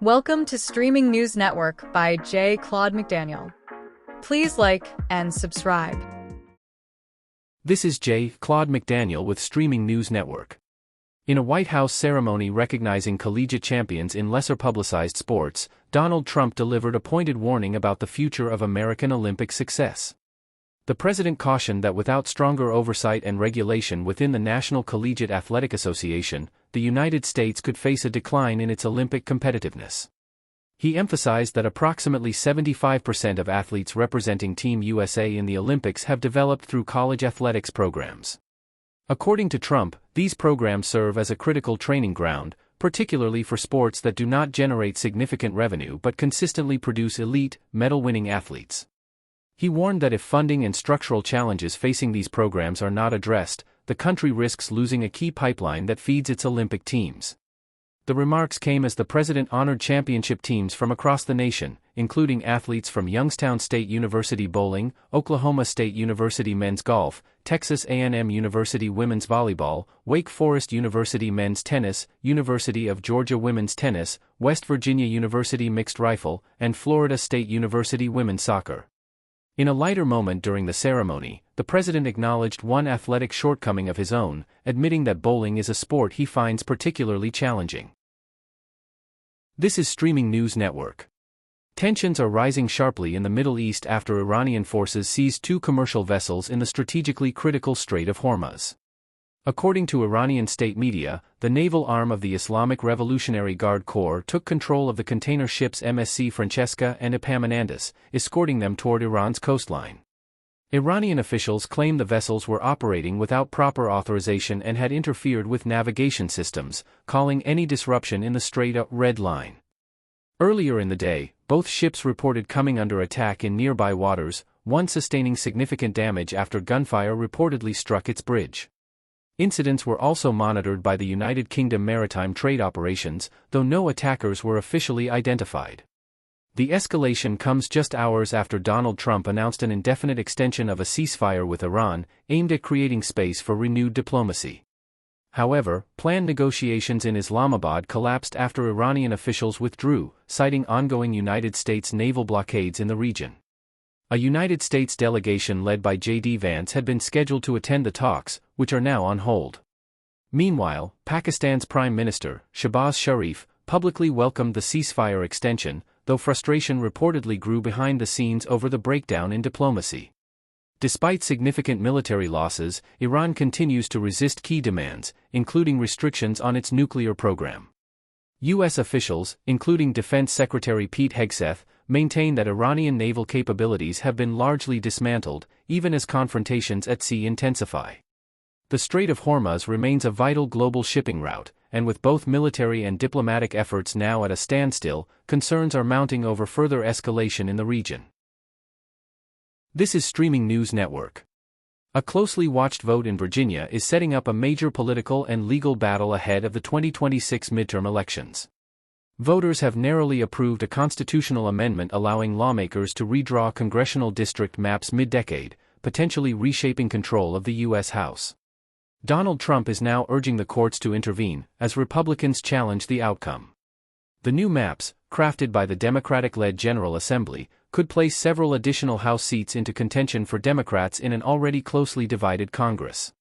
Welcome to Streaming News Network by Claude McDaniel. Please like and subscribe. This is Claude McDaniel with Streaming News Network. In a White House ceremony recognizing collegiate champions in lesser-publicized sports, Donald Trump delivered a pointed warning about the future of American Olympic success. The president cautioned that without stronger oversight and regulation within the National Collegiate Athletic Association, the United States could face a decline in its Olympic competitiveness. He emphasized that approximately 75% of athletes representing Team USA in the Olympics have developed through college athletics programs. According to Trump, these programs serve as a critical training ground, particularly for sports that do not generate significant revenue but consistently produce elite, medal-winning athletes. He warned that if funding and structural challenges facing these programs are not addressed, the country risks losing a key pipeline that feeds its Olympic teams. The remarks came as the president honored championship teams from across the nation, including athletes from Youngstown State University bowling, Oklahoma State University men's golf, Texas A&M University women's volleyball, Wake Forest University men's tennis, University of Georgia women's tennis, West Virginia University mixed rifle, and Florida State University women's soccer. In a lighter moment during the ceremony, the president acknowledged one athletic shortcoming of his own, admitting that bowling is a sport he finds particularly challenging. This is Streaming News Network. Tensions are rising sharply in the Middle East after Iranian forces seized two commercial vessels in the strategically critical Strait of Hormuz. According to Iranian state media, the naval arm of the Islamic Revolutionary Guard Corps took control of the container ships MSC Francesca and Epaminondas, escorting them toward Iran's coastline. Iranian officials claim the vessels were operating without proper authorization and had interfered with navigation systems, calling any disruption in the strait a red line. Earlier in the day, both ships reported coming under attack in nearby waters, one sustaining significant damage after gunfire reportedly struck its bridge. Incidents were also monitored by the United Kingdom Maritime Trade Operations, though no attackers were officially identified. The escalation comes just hours after Donald Trump announced an indefinite extension of a ceasefire with Iran, aimed at creating space for renewed diplomacy. However, planned negotiations in Islamabad collapsed after Iranian officials withdrew, citing ongoing United States naval blockades in the region. A United States delegation led by J.D. Vance had been scheduled to attend the talks, which are now on hold. Meanwhile, Pakistan's Prime Minister, Shehbaz Sharif, publicly welcomed the ceasefire extension, though frustration reportedly grew behind the scenes over the breakdown in diplomacy. Despite significant military losses, Iran continues to resist key demands, including restrictions on its nuclear program. U.S. officials, including Defense Secretary Pete Hegseth, maintain that Iranian naval capabilities have been largely dismantled, even as confrontations at sea intensify. The Strait of Hormuz remains a vital global shipping route, and with both military and diplomatic efforts now at a standstill, concerns are mounting over further escalation in the region. This is Streaming News Network. A closely watched vote in Virginia is setting up a major political and legal battle ahead of the 2026 midterm elections. Voters have narrowly approved a constitutional amendment allowing lawmakers to redraw congressional district maps mid-decade, potentially reshaping control of the U.S. House. Donald Trump is now urging the courts to intervene, as Republicans challenge the outcome. The new maps, crafted by the Democratic-led General Assembly, could place several additional House seats into contention for Democrats in an already closely divided Congress.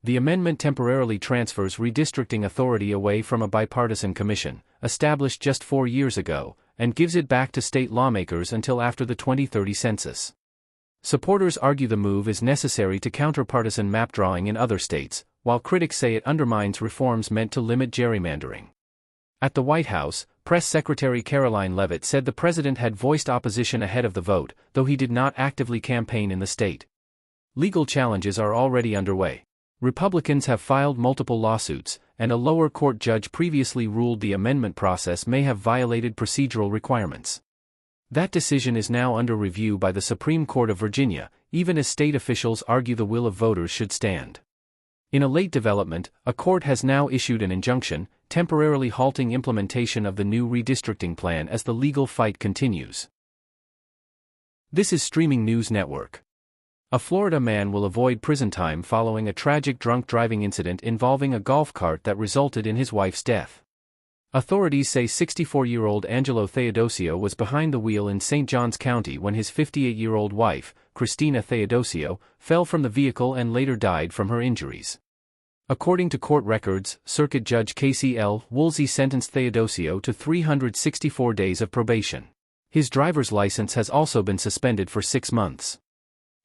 The amendment temporarily transfers redistricting authority away from a bipartisan commission, established just 4 years ago, and gives it back to state lawmakers until after the 2030 census. Supporters argue the move is necessary to counter partisan map drawing in other states, while critics say it undermines reforms meant to limit gerrymandering. At the White House, Press Secretary Caroline Leavitt said the president had voiced opposition ahead of the vote, though he did not actively campaign in the state. Legal challenges are already underway. Republicans have filed multiple lawsuits, and a lower court judge previously ruled the amendment process may have violated procedural requirements. That decision is now under review by the Supreme Court of Virginia, even as state officials argue the will of voters should stand. In a late development, a court has now issued an injunction, temporarily halting implementation of the new redistricting plan as the legal fight continues. This is Streaming News Network. A Florida man will avoid prison time following a tragic drunk driving incident involving a golf cart that resulted in his wife's death. Authorities say 64-year-old Angelo Theodosio was behind the wheel in St. Johns County when his 58-year-old wife, Christina Theodosio, fell from the vehicle and later died from her injuries. According to court records, Circuit Judge Casey L. Woolsey sentenced Theodosio to 364 days of probation. His driver's license has also been suspended for 6 months.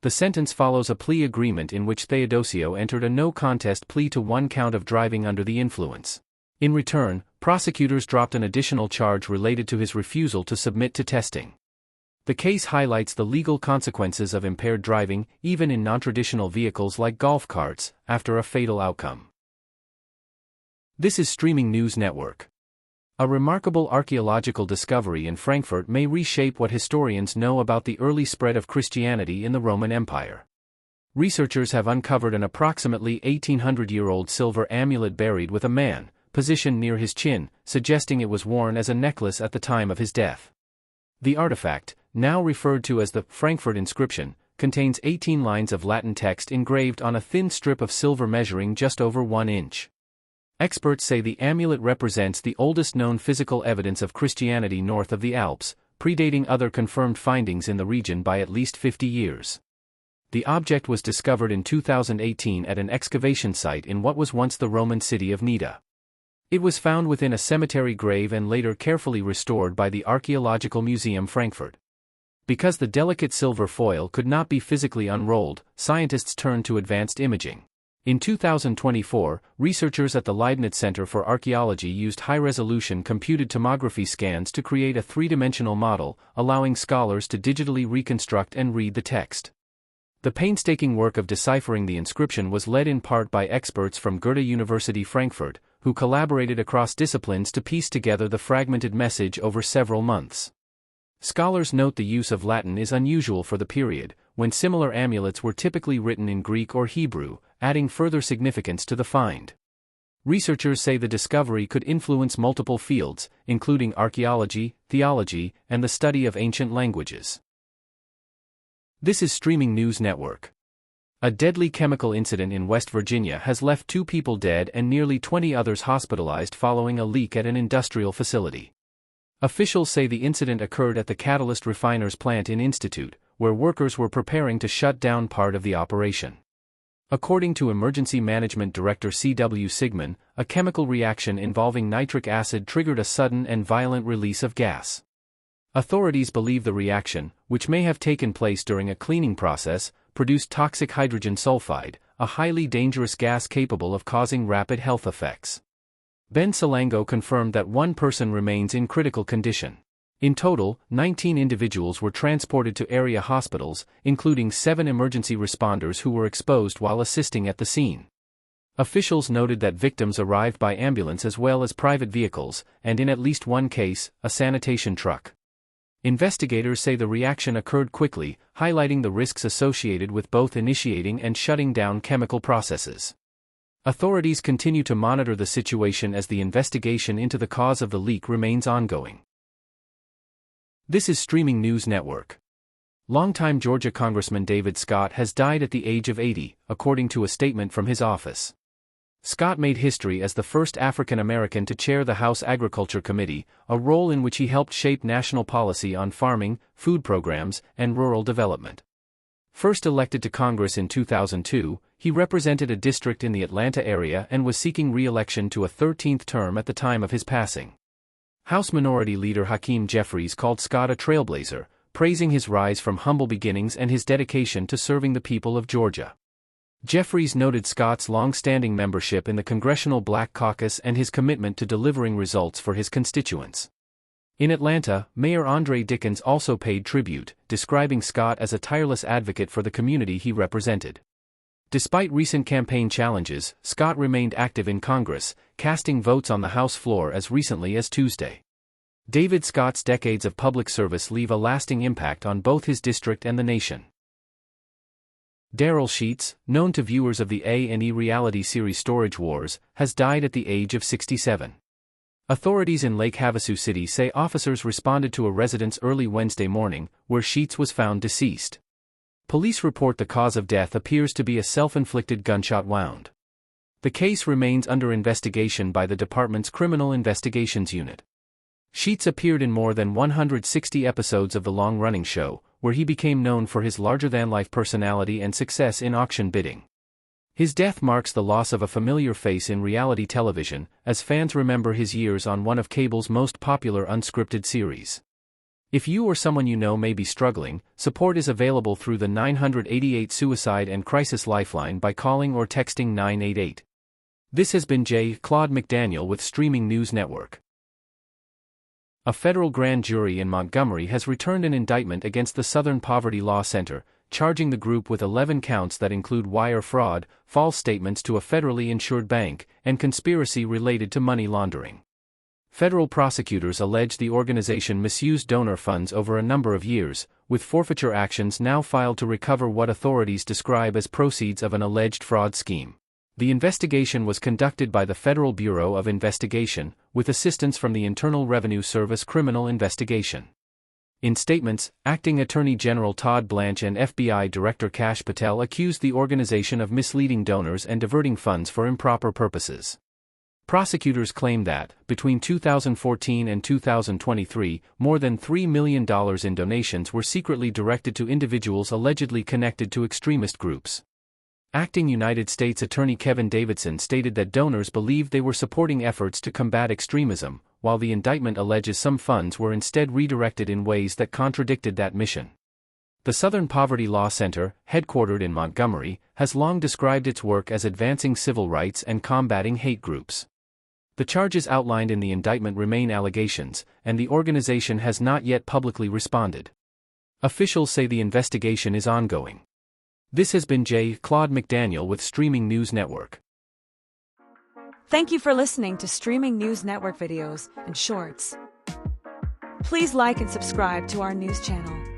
The sentence follows a plea agreement in which Theodosio entered a no-contest plea to 1 count of driving under the influence. In return, prosecutors dropped an additional charge related to his refusal to submit to testing. The case highlights the legal consequences of impaired driving, even in non-traditional vehicles like golf carts, after a fatal outcome. This is Streaming News Network. A remarkable archaeological discovery in Frankfurt may reshape what historians know about the early spread of Christianity in the Roman Empire. Researchers have uncovered an approximately 1800-year-old silver amulet buried with a man, positioned near his chin, suggesting it was worn as a necklace at the time of his death. The artifact, now referred to as the Frankfurt inscription, contains 18 lines of Latin text engraved on a thin strip of silver measuring just over 1 inch. Experts say the amulet represents the oldest known physical evidence of Christianity north of the Alps, predating other confirmed findings in the region by at least 50 years. The object was discovered in 2018 at an excavation site in what was once the Roman city of Nida. It was found within a cemetery grave and later carefully restored by the Archaeological Museum Frankfurt. Because the delicate silver foil could not be physically unrolled, scientists turned to advanced imaging. In 2024, researchers at the Leibniz Center for Archaeology used high-resolution computed tomography scans to create a 3-dimensional model, allowing scholars to digitally reconstruct and read the text. The painstaking work of deciphering the inscription was led in part by experts from Goethe University Frankfurt, who collaborated across disciplines to piece together the fragmented message over several months. Scholars note the use of Latin is unusual for the period, when similar amulets were typically written in Greek or Hebrew, adding further significance to the find. Researchers say the discovery could influence multiple fields, including archaeology, theology, and the study of ancient languages. This is Streaming News Network. A deadly chemical incident in West Virginia has left 2 people dead and nearly 20 others hospitalized following a leak at an industrial facility. Officials say the incident occurred at the Catalyst Refiners plant in Institute, where workers were preparing to shut down part of the operation. According to Emergency Management Director C.W. Sigman, a chemical reaction involving nitric acid triggered a sudden and violent release of gas. Authorities believe the reaction, which may have taken place during a cleaning process, produced toxic hydrogen sulfide, a highly dangerous gas capable of causing rapid health effects. Ben Salango confirmed that 1 person remains in critical condition. In total, 19 individuals were transported to area hospitals, including 7 emergency responders who were exposed while assisting at the scene. Officials noted that victims arrived by ambulance as well as private vehicles, and in at least 1 case, a sanitation truck. Investigators say the reaction occurred quickly, highlighting the risks associated with both initiating and shutting down chemical processes. Authorities continue to monitor the situation as the investigation into the cause of the leak remains ongoing. This is Streaming News Network. Longtime Georgia Congressman David Scott has died at the age of 80, according to a statement from his office. Scott made history as the first African American to chair the House Agriculture Committee, a role in which he helped shape national policy on farming, food programs, and rural development. First elected to Congress in 2002, he represented a district in the Atlanta area and was seeking re-election to a 13th term at the time of his passing. House Minority Leader Hakeem Jeffries called Scott a trailblazer, praising his rise from humble beginnings and his dedication to serving the people of Georgia. Jeffries noted Scott's long-standing membership in the Congressional Black Caucus and his commitment to delivering results for his constituents. In Atlanta, Mayor Andre Dickens also paid tribute, describing Scott as a tireless advocate for the community he represented. Despite recent campaign challenges, Scott remained active in Congress, casting votes on the House floor as recently as Tuesday. David Scott's decades of public service leave a lasting impact on both his district and the nation. Daryl Sheets, known to viewers of the A&E reality series Storage Wars, has died at the age of 67. Authorities in Lake Havasu City say officers responded to a residence early Wednesday morning, where Sheets was found deceased. Police report the cause of death appears to be a self-inflicted gunshot wound. The case remains under investigation by the department's Criminal Investigations Unit. Sheets appeared in more than 160 episodes of the long-running show, where he became known for his larger-than-life personality and success in auction bidding. His death marks the loss of a familiar face in reality television, as fans remember his years on one of cable's most popular unscripted series. If you or someone you know may be struggling, support is available through the 988 Suicide and Crisis Lifeline by calling or texting 988. This has been Claude McDaniel with Streaming News Network. A federal grand jury in Montgomery has returned an indictment against the Southern Poverty Law Center, charging the group with 11 counts that include wire fraud, false statements to a federally insured bank, and conspiracy related to money laundering. Federal prosecutors allege the organization misused donor funds over a number of years, with forfeiture actions now filed to recover what authorities describe as proceeds of an alleged fraud scheme. The investigation was conducted by the Federal Bureau of Investigation, with assistance from the Internal Revenue Service Criminal Investigation. In statements, Acting Attorney General Todd Blanche and FBI Director Kash Patel accused the organization of misleading donors and diverting funds for improper purposes. Prosecutors claim that, between 2014 and 2023, more than $3 million in donations were secretly directed to individuals allegedly connected to extremist groups. Acting United States Attorney Kevin Davidson stated that donors believed they were supporting efforts to combat extremism, while the indictment alleges some funds were instead redirected in ways that contradicted that mission. The Southern Poverty Law Center, headquartered in Montgomery, has long described its work as advancing civil rights and combating hate groups. The charges outlined in the indictment remain allegations, and the organization has not yet publicly responded. Officials say the investigation is ongoing. This has been Claude McDaniel with Streaming News Network. Thank you for listening to Streaming News Network videos and shorts. Please like and subscribe to our news channel.